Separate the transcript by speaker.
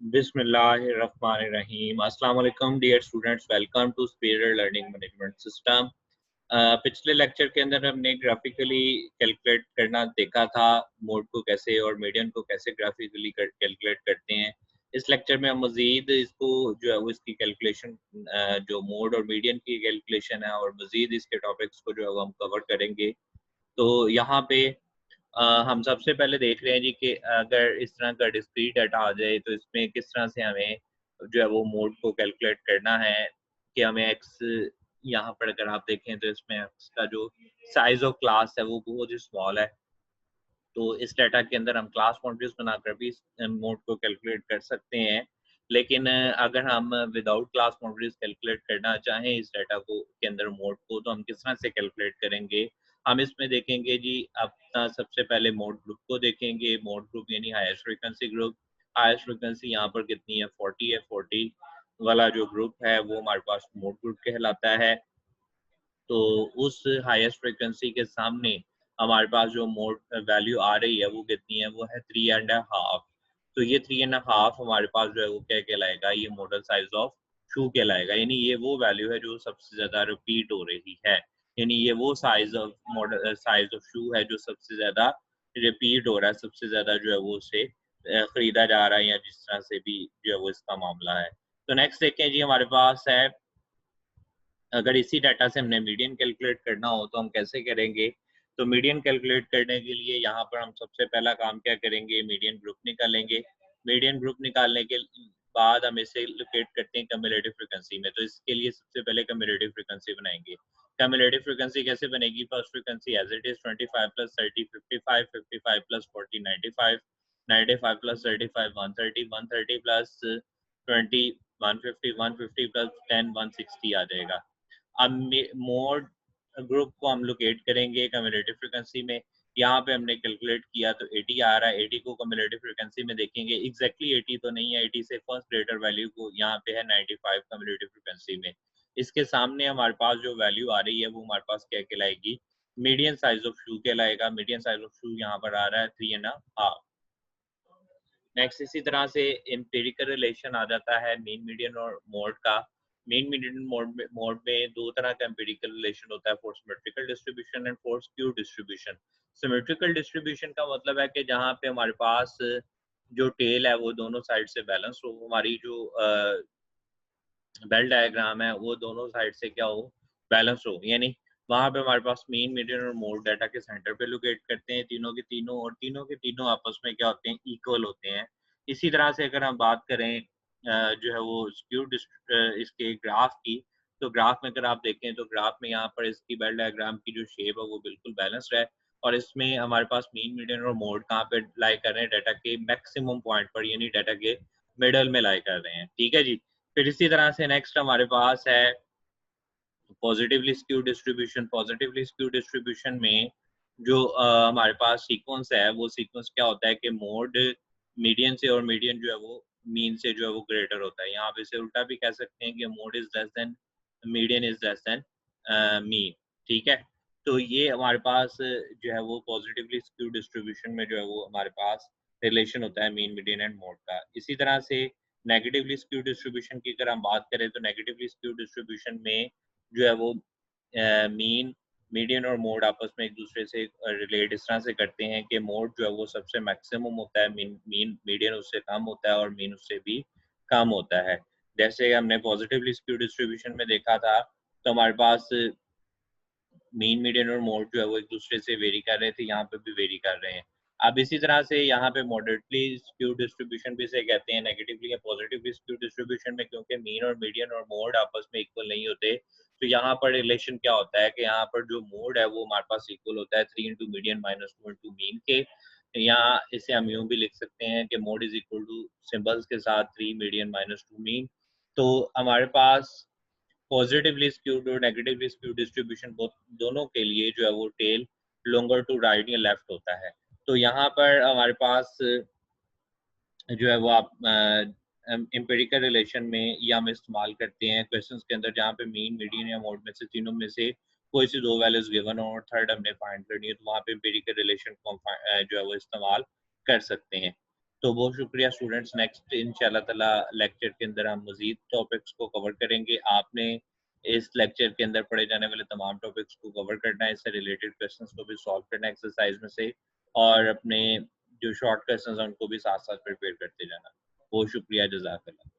Speaker 1: बिस्मिल्लाहिर्रहमानिर्रहीम। अस्सलाम वालेकुम dear students, welcome to speeder learning management system. पिछले लेक्चर के अंदर हमने ग्राफिकली कैलकुलेट करना देखा था, मोड को कैसे और मीडियन को कैसे ग्राफिकली कैलकुलेट करते हैं। इस लेक्चर में हम मज़ीद इसको जो है वो इसकी कैलकुलेशन जो मोड और मीडियन की कैलकुलेशन है और मज़ीद इसके टॉपिक्स को जो है वो हम कवर करेंगे। तो यहाँ पे हम सबसे पहले देख रहे हैं जी कि अगर इस तरह का डिस्क्रीट डाटा आ जाए तो इसमें किस तरह से हमें जो है वो मोड को कैलकुलेट करना है कि हमें एक्स यहाँ पर अगर आप देखें तो इसमें एक्स का जो साइज ऑफ क्लास है वो बहुत ही स्मॉल है। तो इस डाटा के अंदर हम क्लास बाउंड्रीज बनाकर भी इस मोड को कैलकुलेट कर सकते हैं। लेकिन अगर हम विदाउट क्लास बाउंड्रीज कैलकुलेट करना चाहें इस डाटा को के अंदर मोड को, तो हम किस तरह से कैलकुलेट करेंगे? हम इसमें देखेंगे जी अपना सबसे पहले मोड ग्रुप को देखेंगे। मोड ग्रुप यानी highest frequency group. Highest frequency यहाँ पर कितनी है? 40 है। 40 वाला जो ग्रुप है वो हमारे पास मोड ग्रुप कहलाता है। तो उस हाईएस्ट फ्रीक्वेंसी के सामने हमारे पास जो मोड वैल्यू आ रही है वो कितनी है? वो है 3 एंड हाफ। तो ये 3 एंड हाफ हमारे पास जो है वो क्या कहलाएगा? ये मॉडल साइज ऑफ शू कहलाएगा। यानी ये वो वैल्यू है जो सबसे ज्यादा रिपीट हो रही है। यानी ये वो size of model size of shoe है जो सबसे ज्यादा रिपीट हो रहा है, सबसे ज्यादा जो है वो उसे खरीदा जा रहा है, या जिस तरह से भी जो है वो इसका मामला है। तो नेक्स्ट देखें जी, हमारे पास है अगर इसी डाटा से हमने मीडियन कैलकुलेट करना हो तो हम कैसे करेंगे? तो मीडियन कैलकुलेट करने के लिए यहाँ पर हम सबसे पहला काम क्या करेंगे? मीडियन ग्रुप निकालेंगे। मीडियन ग्रुप निकालने के बाद हम इसे लोकेट करते हैं कम्युलेटिव फ्रीक्वेंसी में। तो इसके लिए सबसे पहले कम्युलेटिव फ्रीक्वेंसी बनाएंगे। कम्युलेटिव फ्रीक्वेंसी कैसे बनेगी? First frequency as it is 25 plus 30 55, 55 plus 40 95, 95 plus 35 130, 130 plus 20 150, 150 plus 10 160 आ जाएगा। अब मोड ग्रुप को हम लोकेट करेंगे कम्युलेटिव फ्रीक्वेंसी में। यहाँ पे हमने कैलकुलेट किया तो 80 आ रहा है। 80 को कम्युलेटिव फ्रीक्वेंसी में देखेंगे, एग्जैक्टली 80 तो नहीं है, 80 से फर्स्ट ग्रेटर वैल्यू को यहाँ पे है 95 कम्युलेटिव फ्रीक्वेंसी में। इसके सामने हमारे पास जो वैल्यू आ रही है वो हमारे पास क्या कहलाएगी? मीडियन साइज ऑफ शू कहलाएगा। मीडियन साइज ऑफ शू यहाँ पर आ रहा है 3 एंड हाफ। नेक्स्ट इसी तरह से एम्पिरिकल रिलेशन आ जाता है मीन मीडियन और मोड का। मीन मीडियन मोड में दो तरह का एम्पिरिकल रिलेशन होता है, for symmetrical distribution and for skew distribution. Symmetrical distribution का मतलब है कि जहाँ पे हमारे पास जो टेल है वो दोनों साइड से बैलेंस हो, हमारी जो बेल डायग्राम है वो दोनों साइड से क्या हो? बैलेंस हो। यानी वहां पे हमारे पास मीन मीडियन और मोड डाटा के सेंटर पे लोकेट करते हैं तीनों के तीनों, और तीनों के तीनों आपस में क्या होते हैं? इक्वल होते हैं। इसी तरह से अगर हम बात करें जो है वो स्क्यू इसके ग्राफ की, तो ग्राफ में अगर आप देखें तो ग्राफ में यहाँ पर इसकी बेल डायग्राम की जो शेप है वो बिल्कुल बैलेंस्ड है। और इसमें हमारे पास मीन मीडियन और मोड कहाँ पे लाई कर रहे हैं? डाटा के मैक्सिमम पॉइंट पर, यानी डाटा के मिडल में लाई कर रहे हैं। ठीक है जी। फिर इसी तरह से नेक्स्ट हमारे पास है positively skew distribution. Positively skew distribution में जो हमारे पास सीक्वेंस है वो सीक्वेंस क्या होता है कि मोड मीडियन से और मीडियन जो है वो मीन से जो है वो ग्रेटर होता है। यहाँ पे इसे उल्टा भी कह सकते हैं कि mode is less than median is less than mean. ठीक है। तो ये हमारे पास जो है वो पॉजिटिवली स्क्यू डिस्ट्रीब्यूशन में जो है वो हमारे पास रिलेशन होता है मीन मीडियन एंड मोड का। इसी तरह से नेगेटिवली स्क्यू डिस्ट्रीब्यूशन की अगर हम बात करें तो नेगेटिवली स्क्यू डिस्ट्रीब्यूशन में जो है वो मीन मीडियन और मोड आपस में एक दूसरे से रिलेट इस तरह से करते हैं कि मोड जो है वो सबसे मैक्सिमम होता है, मीन मीन मीडियन उससे कम होता है और मीन उससे भी कम होता है। जैसे हमने पॉजिटिवली स्क्यू डिस्ट्रीब्यूशन में देखा था, तो हमारे पास मीन मीडियन और मोड जो है वो एक दूसरे से वेरी कर रहे थे, यहाँ पे भी वेरी कर रहे हैं। अब इसी तरह से यहाँ पे मॉडरेटली स्क्यू डिस्ट्रीब्यूशन भी से कहते हैं नेगेटिवली या पॉजिटिवली स्क्यू डिस्ट्रीब्यूशन में, क्योंकि मीन और मीडियन और मोड आपस में इक्वल नहीं होते। तो यहाँ पर रिलेशन क्या होता है कि यहाँ पर जो मोड है वो हमारे पास इक्वल होता है 3 into median minus 2 into mean के। यहाँ इसे हम यूं भी लिख सकते हैं कि mode is equal to symbols के साथ 3 मीडियन माइनस 2 मीन। तो हमारे पास पॉजिटिवली स्क्यूड और नेगेटिवली स्क्यूड डिस्ट्रीब्यूशन दोनों के लिए जो है वो टेल लॉन्गर टू राइट या लेफ्ट होता है। तो यहाँ पर हमारे पास जो है वो आप एम्पिरिकल रिलेशन में ये हम इस्तेमाल करते हैं क्वेश्चंस के अंदर, जहाँ पे मीन मीडियन या मोड में से तीनों में से कोई सी दो वैल्यूज गिवन हो और थर्ड हमने फाइंड करनी है, तो वहाँ पे एम्पिरिकल रिलेशन को हम जो है वो इस्तेमाल कर सकते हैं। तो बहुत शुक्रिया स्टूडेंट्स। नेक्स्ट इंशाल्लाह ताला लेक्चर के अंदर हम मजीद टॉपिक्स को कवर करेंगे। आपने इस लेक्चर के अंदर पढ़े जाने वाले तमाम टॉपिक्स को कवर करना है, इससे रिलेटेड क्वेश्चंस को भी सॉल्व करना है एक्सरसाइज में से, और अपने जो शॉर्ट क्वेश्चंस हैं उनको भी साथ साथ प्रिपेयर करते जाना। बहुत शुक्रिया, जज़ाकल्लाह।